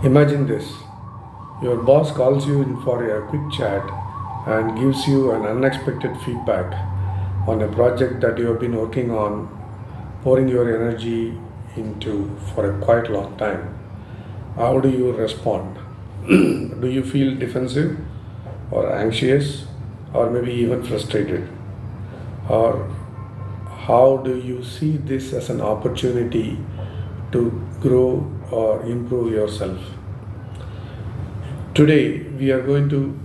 Imagine this: your boss calls you in for a quick chat and gives you an unexpected feedback on a project that you have been working on, pouring your energy into for a quite long time. How do you respond? Do you feel defensive or anxious or maybe even frustrated? Or how do you see this as an opportunity to grow or improve yourself? Today, we are going to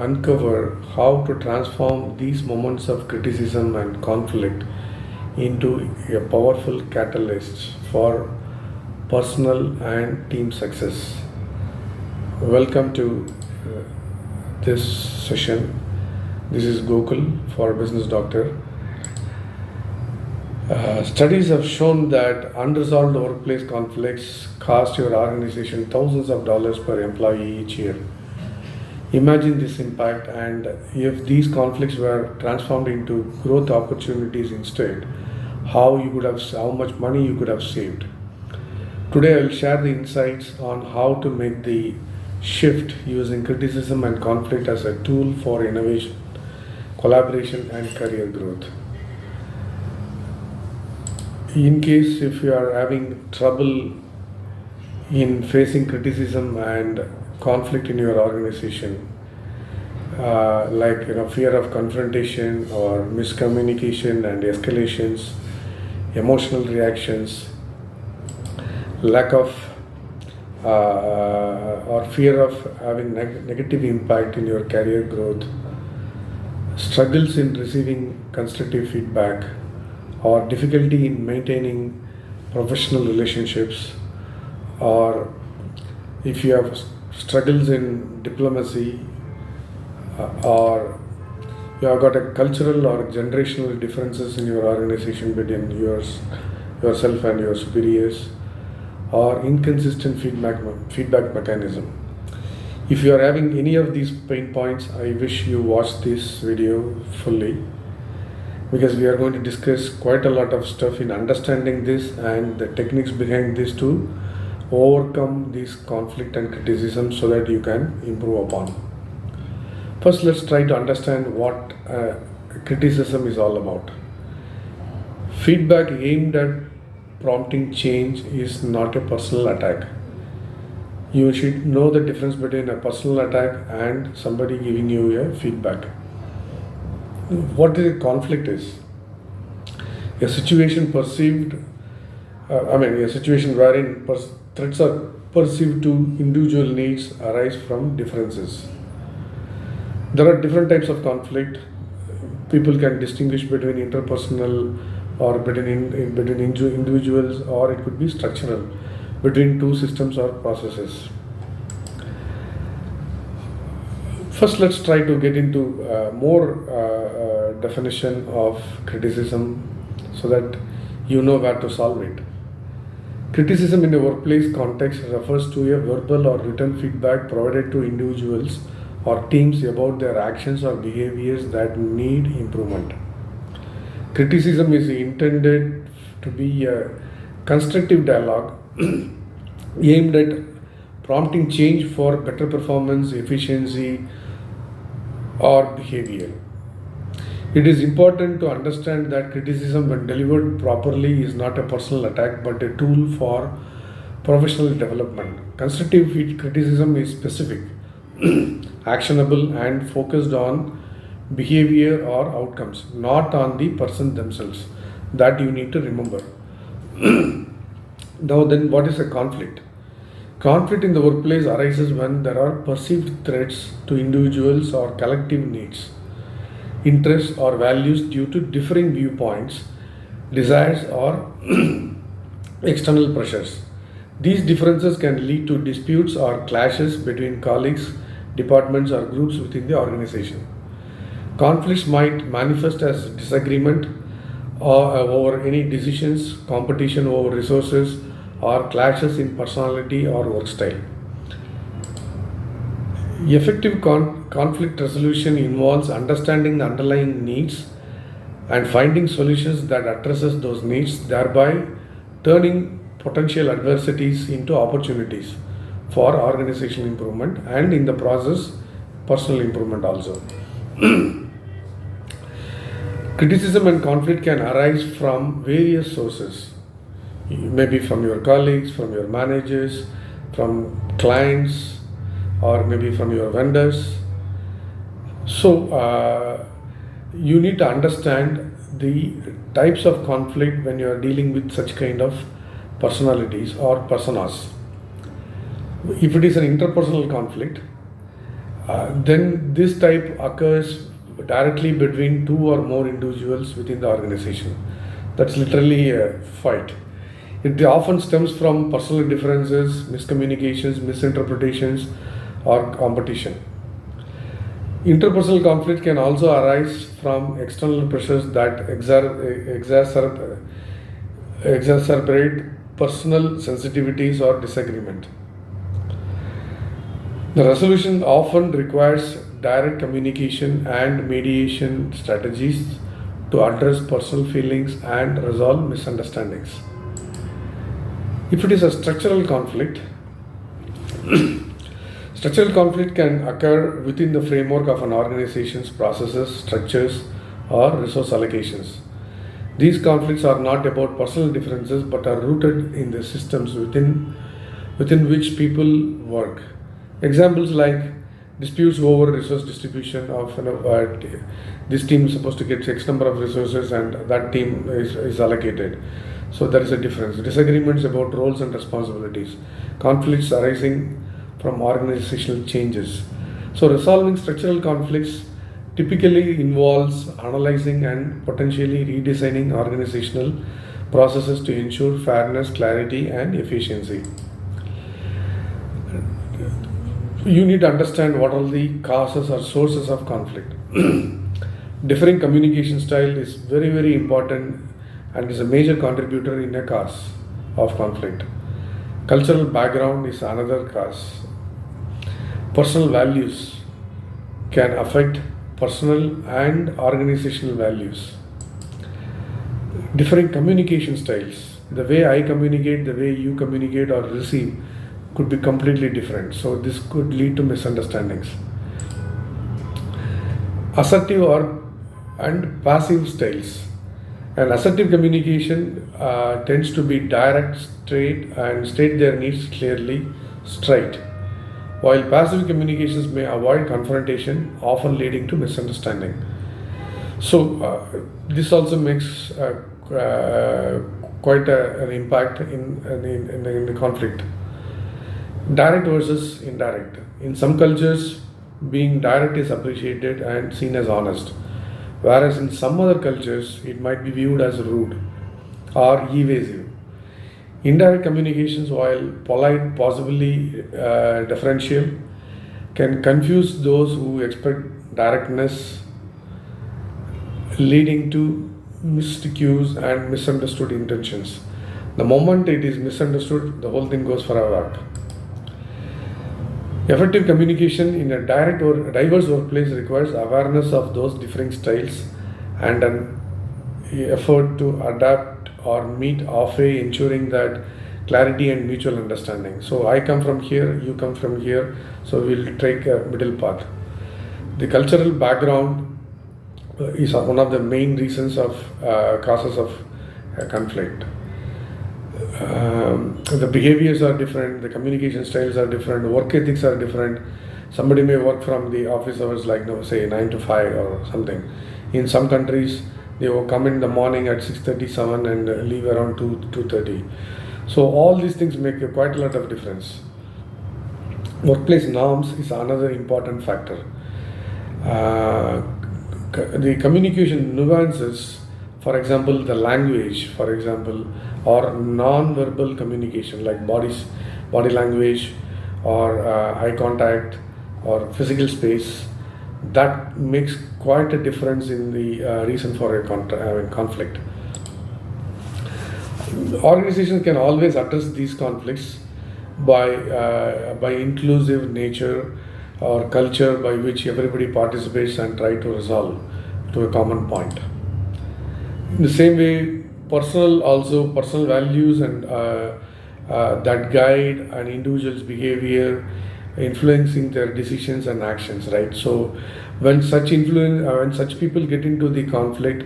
uncover how to transform these moments of criticism and conflict into a powerful catalyst for personal and team success. Welcome to this session. This is Gokul for Business Doctor. Studies have shown that unresolved workplace conflicts cost your organization thousands of dollars per employee each year. Imagine this impact, and if these conflicts were transformed into growth opportunities instead, how much money you could have saved. Today I will share the insights on how to make the shift using criticism and conflict as a tool for innovation, collaboration and career growth. In case if you are having trouble in facing criticism and conflict in your organization, fear of confrontation or miscommunication and escalations, emotional reactions, lack of or fear of having negative impact in your career growth, struggles in receiving constructive feedback, or difficulty in maintaining professional relationships, or if you have struggles in diplomacy, or you have got a cultural or generational differences in your organization between yourself and your superiors, or inconsistent feedback mechanism. If you are having any of these pain points, I wish you watch this video fully, because we are going to discuss quite a lot of stuff in understanding this and the techniques behind this to overcome this conflict and criticism so that you can improve upon. First, let's try to understand what criticism is all about. Feedback aimed at prompting change is not a personal attack. You should know the difference between a personal attack and somebody giving you a feedback. What a conflict is? A situation a situation wherein threats are perceived to individual needs arise from differences. There are different types of conflict. People can distinguish between interpersonal or between individuals, or it could be structural, between two systems or processes. First, let's try to get into more definition of criticism so that you know where to solve it. Criticism in a workplace context refers to a verbal or written feedback provided to individuals or teams about their actions or behaviors that need improvement. Criticism is intended to be a constructive dialogue aimed at prompting change for better performance, efficiency, or behavior. It is important to understand that criticism, when delivered properly, is not a personal attack but a tool for professional development. Constructive criticism is specific, actionable, and focused on behavior or outcomes, not on the person themselves. That you need to remember. Now then, what is a conflict? Conflict in the workplace arises when there are perceived threats to individuals or collective needs, interests, or values due to differing viewpoints, desires, or external pressures. These differences can lead to disputes or clashes between colleagues, departments, or groups within the organization. Conflicts might manifest as disagreement over any decisions, competition over resources, or clashes in personality or work style. Effective conflict resolution involves understanding the underlying needs and finding solutions that addresses those needs, thereby turning potential adversities into opportunities for organizational improvement, and in the process personal improvement also. Criticism and conflict can arise from various sources, maybe from your colleagues, from your managers, from clients, or maybe from your vendors. So you need to understand the types of conflict when you are dealing with such kind of personalities or personas. If it is an interpersonal conflict, then this type occurs directly between two or more individuals within the organization. That's literally a fight. It often stems from personal differences, miscommunications, misinterpretations, or competition. Interpersonal conflict can also arise from external pressures that exacerbate personal sensitivities or disagreement. The resolution often requires direct communication and mediation strategies to address personal feelings and resolve misunderstandings. If it is a structural conflict, structural conflict can occur within the framework of an organization's processes, structures, or resource allocations. These conflicts are not about personal differences but are rooted in the systems within which people work. Examples like disputes over resource distribution of this team is supposed to get X number of resources and that team is allocated. So there is a difference. Disagreements about roles and responsibilities. Conflicts arising from organizational changes. So resolving structural conflicts typically involves analyzing and potentially redesigning organizational processes to ensure fairness, clarity, and efficiency. You need to understand what are the causes or sources of conflict. Differing communication style is very, very important and is a major contributor in a cause of conflict. Cultural background is another cause. Personal values can affect personal and organizational values. Differing communication styles. The way I communicate, the way you communicate or receive could be completely different. So this could lead to misunderstandings. Assertive and passive styles. And assertive communication tends to be direct, straight, and state their needs clearly, straight. While passive communications may avoid confrontation, often leading to misunderstanding. So this also makes quite an impact in the conflict. Direct versus indirect. In some cultures, being direct is appreciated and seen as honest, whereas in some other cultures, it might be viewed as rude or evasive. Indirect communications, while polite, possibly deferential, can confuse those who expect directness, leading to missed cues and misunderstood intentions. The moment it is misunderstood, the whole thing goes for a whack. Effective communication in a direct or diverse workplace requires awareness of those differing styles and an effort to adapt or meet halfway, ensuring that clarity and mutual understanding. So I come from here, you come from here, so we'll take a middle path. The cultural background is one of the main reasons of causes of conflict. The behaviors are different, the communication styles are different, work ethics are different. Somebody may work from the office hours like say 9 to 5 or something. In some countries, they will come in the morning at 6:37 and leave around 2:30. So all these things make quite a lot of difference. Workplace norms is another important factor. The communication nuances, for example, the language, for example, or non-verbal communication like body language or eye contact or physical space, that makes quite a difference in the reason for a conflict. Organizations can always address these conflicts by inclusive nature or culture by which everybody participates and try to resolve to a common point. In the same way, personal values and that guide an individual's behavior, influencing their decisions and actions, right? So when such people get into the conflict,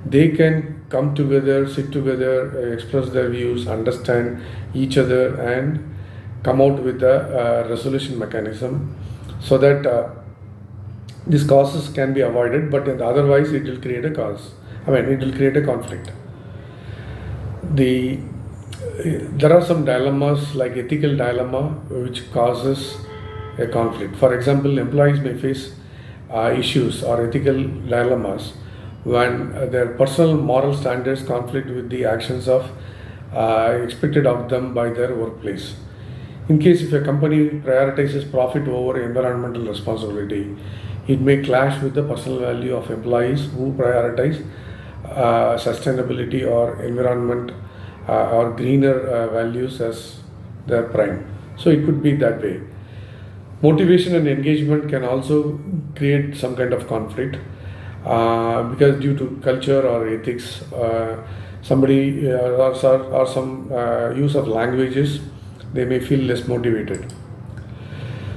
they can come together, sit together, express their views, understand each other, and come out with a resolution mechanism, so that these causes can be avoided. But otherwise, it will create a cause. It will create a conflict. There are some dilemmas, like ethical dilemma, which causes a conflict. For example, employees may face issues or ethical dilemmas when their personal moral standards conflict with the actions of expected of them by their workplace. In case if a company prioritizes profit over environmental responsibility, it may clash with the personal value of employees who prioritize sustainability or environment or greener values as their prime. So it could be that way. Motivation and engagement can also create some kind of conflict because due to culture or ethics, somebody or some use of languages, they may feel less motivated.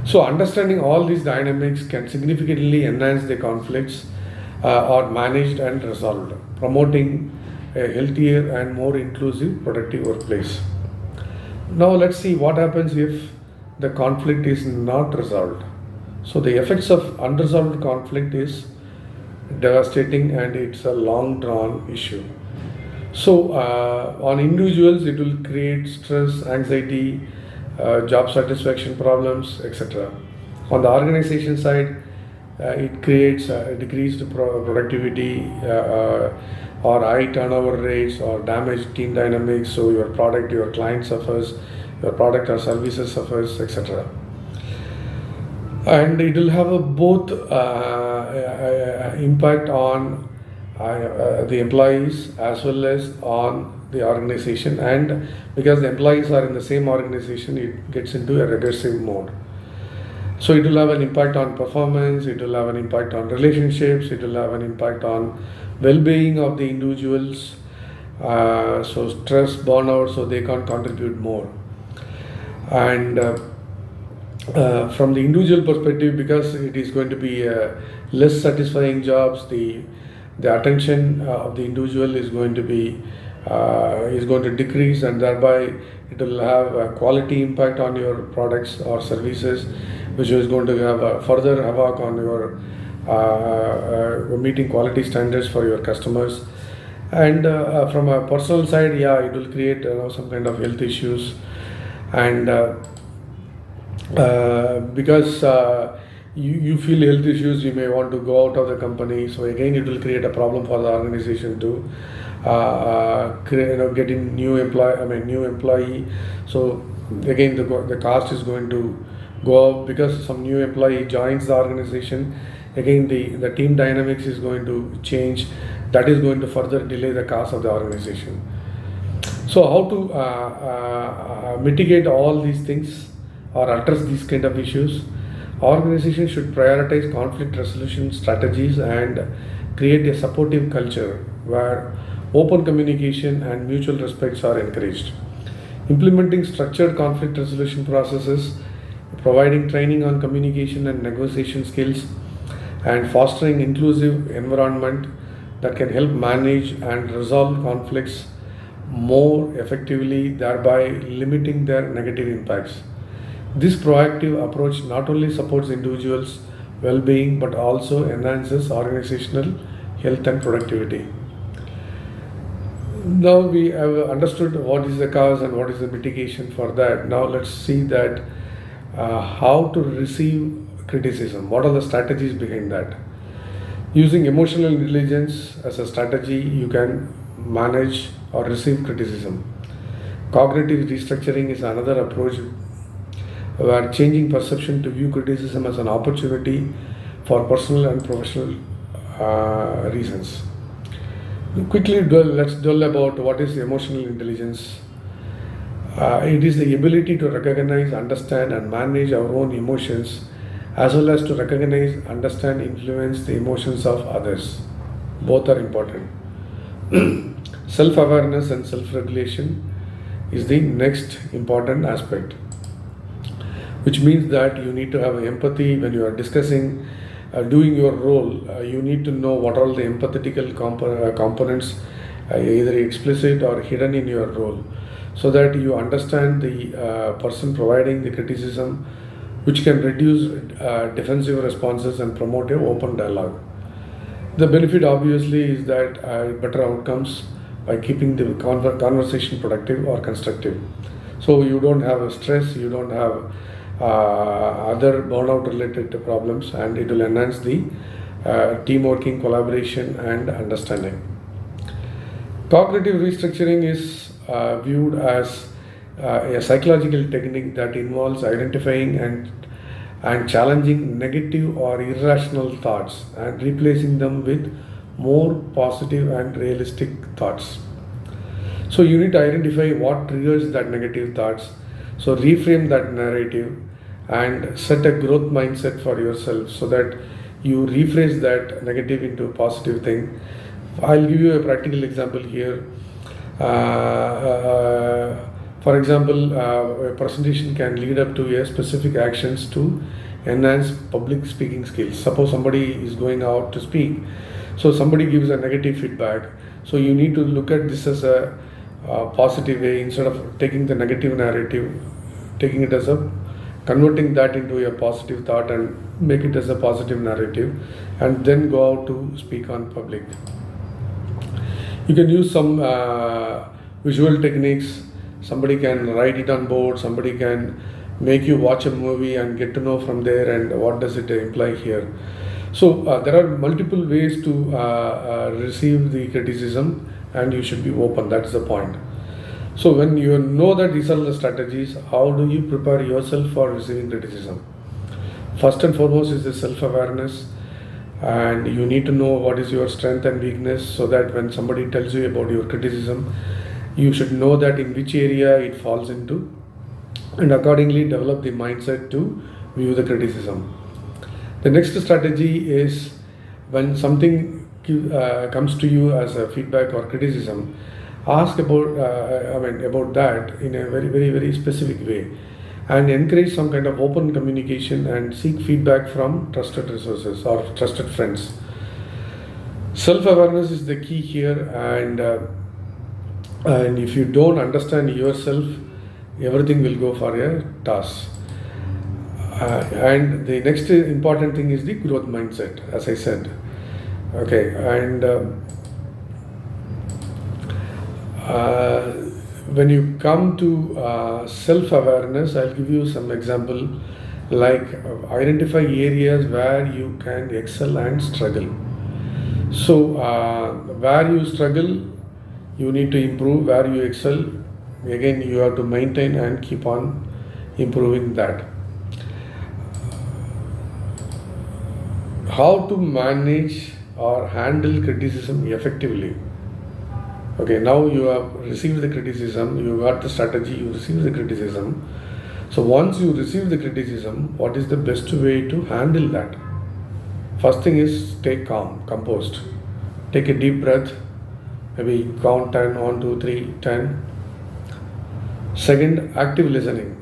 So understanding all these dynamics can significantly enhance the conflicts are managed and resolved, promoting a healthier and more inclusive, productive workplace. Now let's see what happens if the conflict is not resolved. So the effects of unresolved conflict is devastating, and it's a long drawn issue. So on individuals, it will create stress, anxiety, job satisfaction problems, etc. On the organization side, it creates decreased productivity or high turnover rates or damaged team dynamics. So your product, your client suffers, your product or services suffers, etc. And it will have a both impact on the employees as well as on the organization, and because the employees are in the same organization, it gets into a regressive mode. So it will have an impact on performance, it will have an impact on relationships, it will have an impact on well-being of the individuals, so stress, burnout, so they can't contribute more. And from the individual perspective, because it is going to be less satisfying jobs, the attention of the individual is going to decrease, and thereby it will have a quality impact on your products or services, which is going to have a further havoc on your meeting quality standards for your customers. And from a personal side, it will create some kind of health issues, and because you feel health issues, you may want to go out of the company. So again, it will create a problem for the organization to getting new employee. So again, the cost is going to go up because some new employee joins the organization. Again, the team dynamics is going to change. That is going to further delay the cost of the organization. So how to mitigate all these things or address these kind of issues? Organizations should prioritize conflict resolution strategies and create a supportive culture where open communication and mutual respects are encouraged. Implementing structured conflict resolution processes, providing training on communication and negotiation skills, and fostering inclusive environment that can help manage and resolve conflicts more effectively, thereby limiting their negative impacts. This proactive approach not only supports individuals' well-being but also enhances organizational health and productivity. Now we have understood what is the cause and what is the mitigation for that. Now let's see that how to receive criticism. What are the strategies behind that? Using emotional intelligence as a strategy, you can manage or receive criticism. Cognitive restructuring is another approach where changing perception to view criticism as an opportunity for personal and professional reasons. Quickly, let's dwell about what is emotional intelligence. It is the ability to recognize, understand, and manage our own emotions, as well as to recognize, understand, influence the emotions of others. Both are important. Self-awareness and self-regulation. is the next important aspect, which means that you need to have empathy when you are discussing doing your role. You need to know what are the empathetical components, either explicit or hidden in your role, so that you understand the person providing the criticism, which can reduce defensive responses and promote an open dialogue. The benefit obviously is that better outcomes by keeping the conversation productive or constructive. So you don't have a stress, you don't have other burnout related problems, and it will enhance the team working, collaboration and understanding. Cognitive restructuring is viewed as a psychological technique that involves identifying and challenging negative or irrational thoughts and replacing them with more positive and realistic thoughts. So you need to identify what triggers that negative thoughts. So reframe that narrative and set a growth mindset for yourself so that you rephrase that negative into a positive thing. I'll give you a practical example here. For example, a presentation can lead up to a specific actions to enhance public speaking skills. Suppose somebody is going out to speak, so somebody gives a negative feedback. So you need to look at this as a positive way instead of taking the negative narrative, taking it as a converting that into a positive thought and make it as a positive narrative, and then go out to speak on public. You can use some visual techniques. Somebody can write it on board, somebody can make you watch a movie and get to know from there and what does it imply here. So there are multiple ways to receive the criticism, and you should be open. That's the point. So when you know that these are the strategies, how do you prepare yourself for receiving criticism? First and foremost is the self-awareness, and you need to know what is your strength and weakness, so that when somebody tells you about your criticism, you should know that in which area it falls into, and accordingly develop the mindset to view the criticism. The next strategy is when something comes to you as a feedback or criticism, ask about that in a very specific way, and encourage some kind of open communication and seek feedback from trusted resources or trusted friends. Self-awareness is the key here, and if you don't understand yourself, everything will go for a toss. And the next important thing is the growth mindset, as I said. Okay, and when you come to self-awareness, I'll give you some example, like identify areas where you can excel and struggle. So where you struggle, you need to improve. Where you excel, again you have to maintain and keep on improving that. How to manage or handle criticism effectively. Okay, now you have received the criticism, you got the strategy, you received the criticism. So once you receive the criticism, what is the best way to handle that? First thing is stay calm, composed. Take a deep breath, maybe count 10, 1, 2, 3, 10. Second, active listening.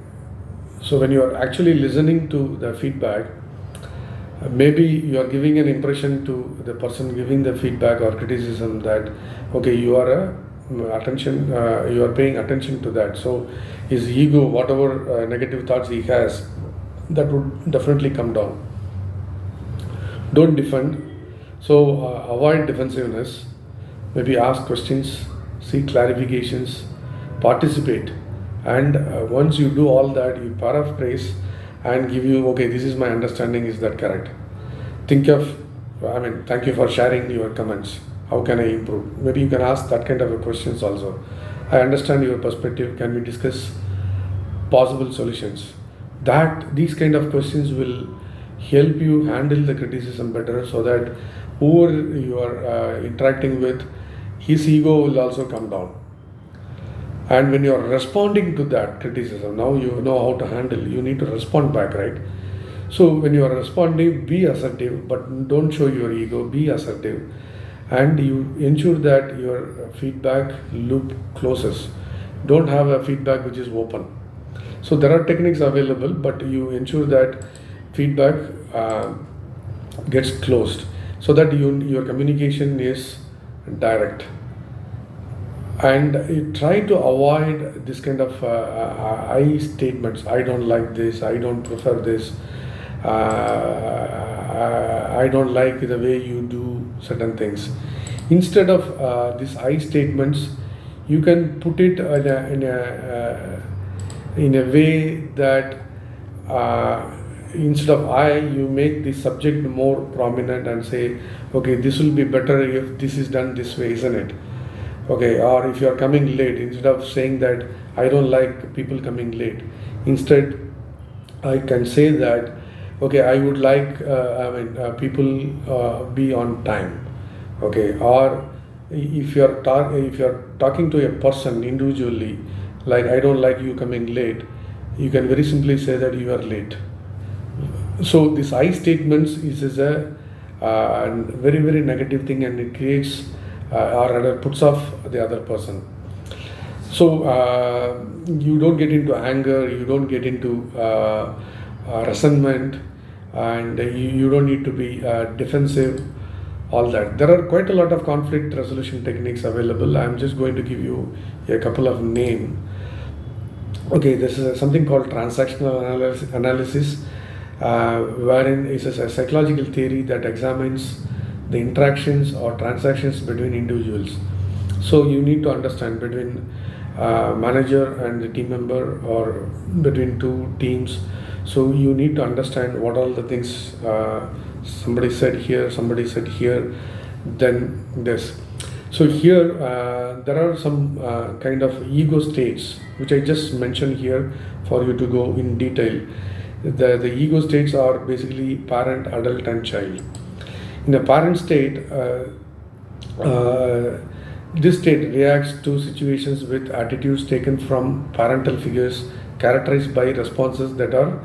So when you are actually listening to the feedback, maybe you are giving an impression to the person giving the feedback or criticism that okay, you are you are paying attention to that. So his ego, whatever negative thoughts he has, that would definitely come down. Don't defend. So avoid defensiveness. Maybe ask questions, seek clarifications, participate, and once you do all that, you paraphrase and give you, okay, this is my understanding, is that correct? Think of, thank you for sharing your comments. How can I improve? Maybe you can ask that kind of questions also. I understand your perspective. Can we discuss possible solutions? These kind of questions will help you handle the criticism better, so that whoever you are interacting with, his ego will also come down. And when you are responding to that criticism, now you know how to handle. You need to respond back, right? So when you are responding, be assertive, but don't show your ego. Be assertive, and you ensure that your feedback loop closes. Don't have a feedback which is open. So there are techniques available, but you ensure that feedback gets closed so that your communication is direct. And you try to avoid this kind of I statements. I don't like this, I don't prefer this, I don't like the way you do certain things. Instead of these I statements, you can put it in a way that instead of I, you make the subject more prominent and say, okay, this will be better if this is done this way, isn't it? Okay, or if you are coming late, instead of saying that I don't like people coming late, instead I can say that, okay, I would like people be on time. Okay, or if you are talking to a person individually, like I don't like you coming late, you can very simply say that you are late. So this I statements is a very very negative thing, and it creates or rather puts off the other person. So you don't get into anger, you don't get into resentment, and you don't need to be defensive, all that. There are quite a lot of conflict resolution techniques available. I'm just going to give you a couple of names. Okay, this is something called transactional analysis, wherein it's a psychological theory that examines the interactions or transactions between individuals. So you need to understand between manager and the team member, or between two teams. So you need to understand what all the things somebody said here, then this. So here there are some kind of ego states which I just mentioned here for you to go in detail. The ego states are basically parent, adult, and child. In the parent state, this state reacts to situations with attitudes taken from parental figures, characterized by responses that are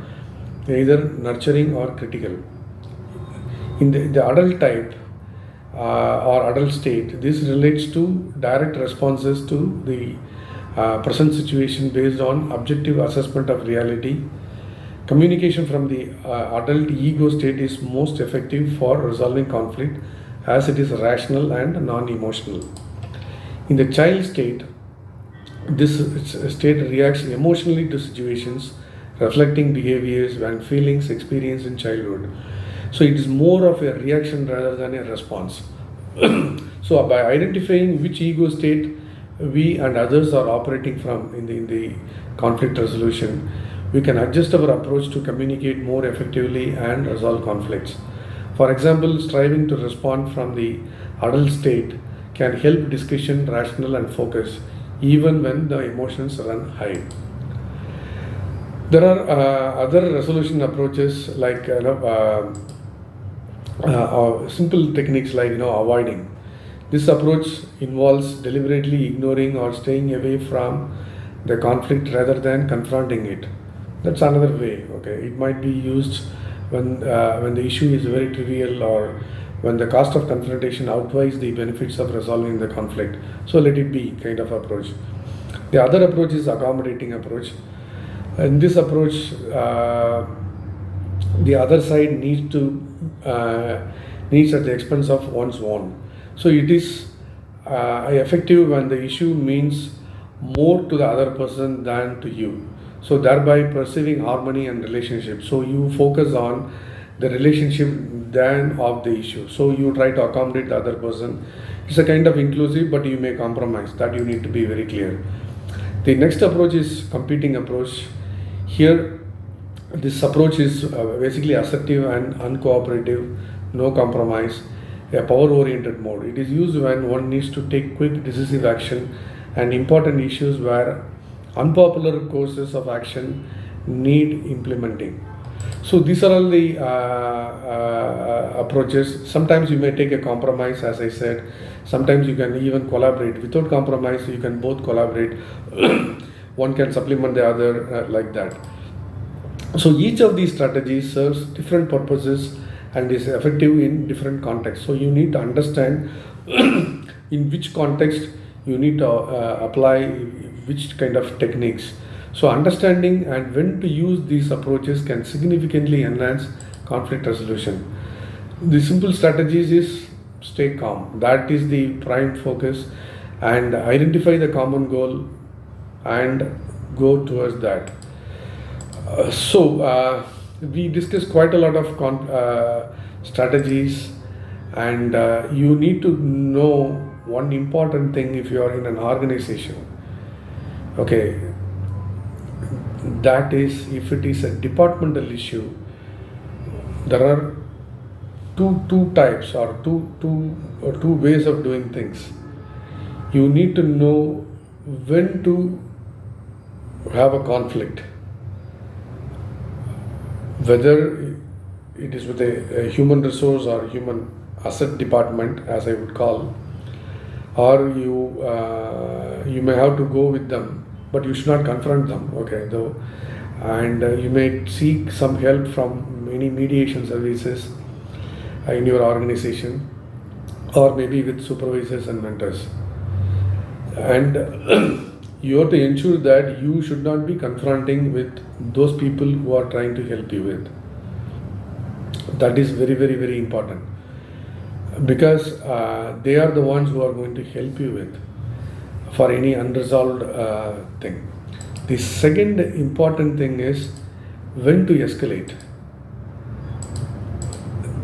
either nurturing or critical. In the adult type or adult state, this relates to direct responses to the present situation based on objective assessment of reality. Communication from the adult ego state is most effective for resolving conflict, as it is rational and non-emotional. In the child state, this state reacts emotionally to situations, reflecting behaviors and feelings experienced in childhood. So it is more of a reaction rather than a response. So by identifying which ego state we and others are operating from in the conflict resolution, we can adjust our approach to communicate more effectively and resolve conflicts. For example, striving to respond from the adult state can help discussion rational and focused even when the emotions run high. There are other resolution approaches like simple techniques like avoiding. This approach involves deliberately ignoring or staying away from the conflict rather than confronting it. That's another way. Okay, it might be used when the issue is very trivial, or when the cost of confrontation outweighs the benefits of resolving the conflict. So let it be kind of approach. The other approach is accommodating approach. In this approach, the other side needs at the expense of one's own. So it is effective when the issue means more to the other person than to you. So thereby perceiving harmony and relationship. So you focus on the relationship than of the issue. So you try to accommodate the other person. It's a kind of inclusive, but you may compromise. That you need to be very clear. The next approach is competing approach. Here, this approach is basically assertive and uncooperative, no compromise, a power-oriented mode. It is used when one needs to take quick, decisive action and important issues where unpopular courses of action need implementing. So these are all the approaches. Sometimes you may take a compromise, as I said. Sometimes you can even collaborate. Without compromise, you can both collaborate. One can supplement the other like that. So each of these strategies serves different purposes and is effective in different contexts. So you need to understand in which context you need to apply which kind of techniques. So understanding and when to use these approaches can significantly enhance conflict resolution. The simple strategies is stay calm. That is the prime focus, and identify the common goal and go towards that. We discussed quite a lot of strategies, and you need to know one important thing if you are in an organization. Okay, that is, if it is a departmental issue, there are two types or two ways of doing things. You need to know when to have a conflict, whether it is with a human resource or human asset department, as I would call, or you may have to go with them, but you should not confront them. Okay, though, and you may seek some help from any mediation services in your organization, or maybe with supervisors and mentors. And you have to ensure that you should not be confronting with those people who are trying to help you with. That is very, very, very important, because they are the ones who are going to help you with for any unresolved thing. The second important thing is when to escalate.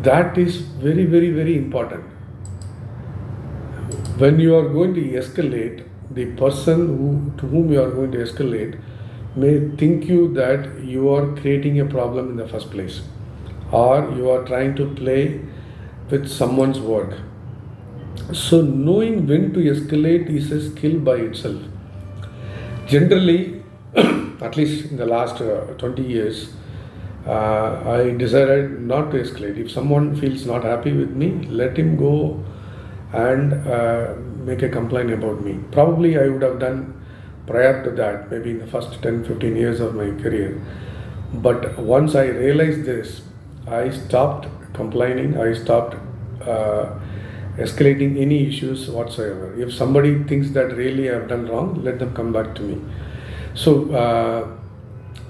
That is very, very, very important. When you are going to escalate, the person to whom you are going to escalate may think you that you are creating a problem in the first place, or you are trying to play with someone's work. So knowing when to escalate is a skill by itself. Generally, at least in the last 20 years, I decided not to escalate. If someone feels not happy with me, let him go and make a complaint about me. Probably I would have done prior to that, maybe in the first 10-15 years of my career. But once I realized this, I stopped complaining, I stopped escalating any issues whatsoever. If somebody thinks that really I have done wrong, let them come back to me. So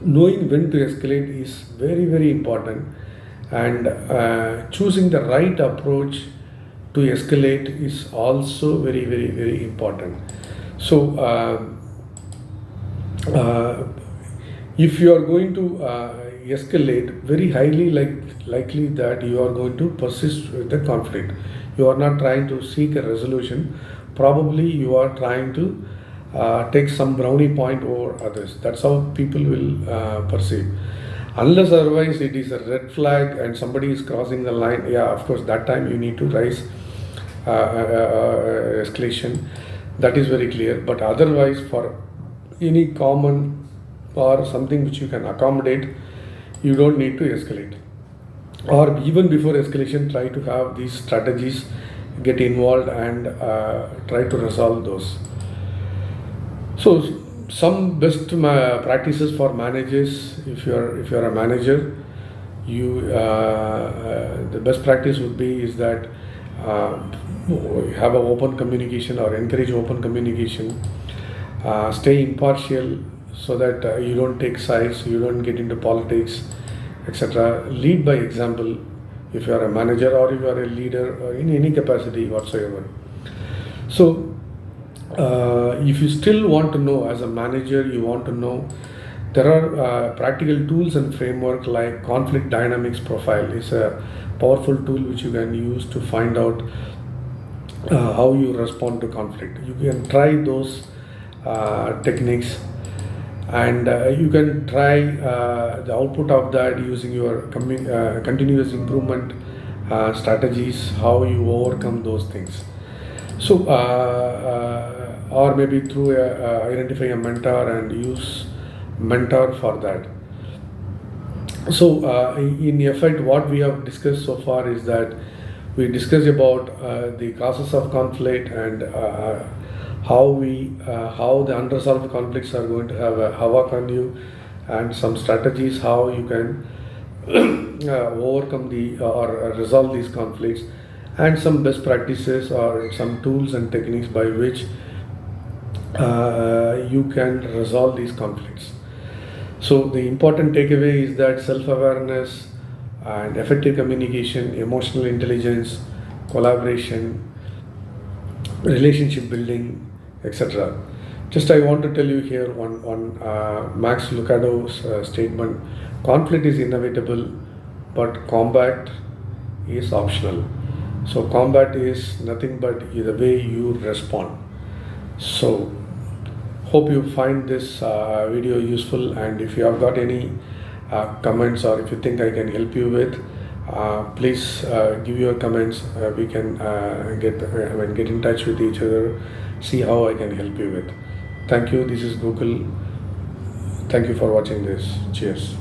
knowing when to escalate is very, very important, and choosing the right approach to escalate is also very, very, very important. So if you are going to escalate, very highly likely that you are going to persist with the conflict. You are not trying to seek a resolution. Probably you are trying to take some brownie point over others. That's how people will perceive. Unless otherwise it is a red flag and somebody is crossing the line, yeah, of course, that time you need to raise escalation. That is very clear. But otherwise, for any common or something which you can accommodate, you don't need to escalate. Or even before escalation, try to have these strategies, get involved and try to resolve those. So some best practices for managers. If you are a manager, the best practice would be is that have an open communication or encourage open communication. Stay impartial so that you don't take sides, you don't get into politics, etc. Lead by example if you are a manager or if you are a leader or in any capacity whatsoever. So if you still want to know as a manager, you want to know, there are practical tools and framework like conflict dynamics profile is a powerful tool which you can use to find out how you respond to conflict. You can try those techniques, and you can try the output of that using your continuous improvement strategies, how you overcome those things. So or maybe through identify a mentor and use mentor for that. So in effect, what we have discussed so far is that we discussed about the causes of conflict and how the unresolved conflicts are going to have a havoc on you, and some strategies how you can overcome or resolve these conflicts, and some best practices or some tools and techniques by which you can resolve these conflicts. So the important takeaway is that self-awareness and effective communication, emotional intelligence, collaboration, relationship building, etc. Just I want to tell you here one Max Lucado's statement: conflict is inevitable, but combat is optional. So combat is nothing but the way you respond. So hope you find this video useful, and if you have got any comments, or if you think I can help you with, please give your comments. We can get in touch with each other, see how I can help you with. Thank you. This is Google. Thank you for watching this. Cheers.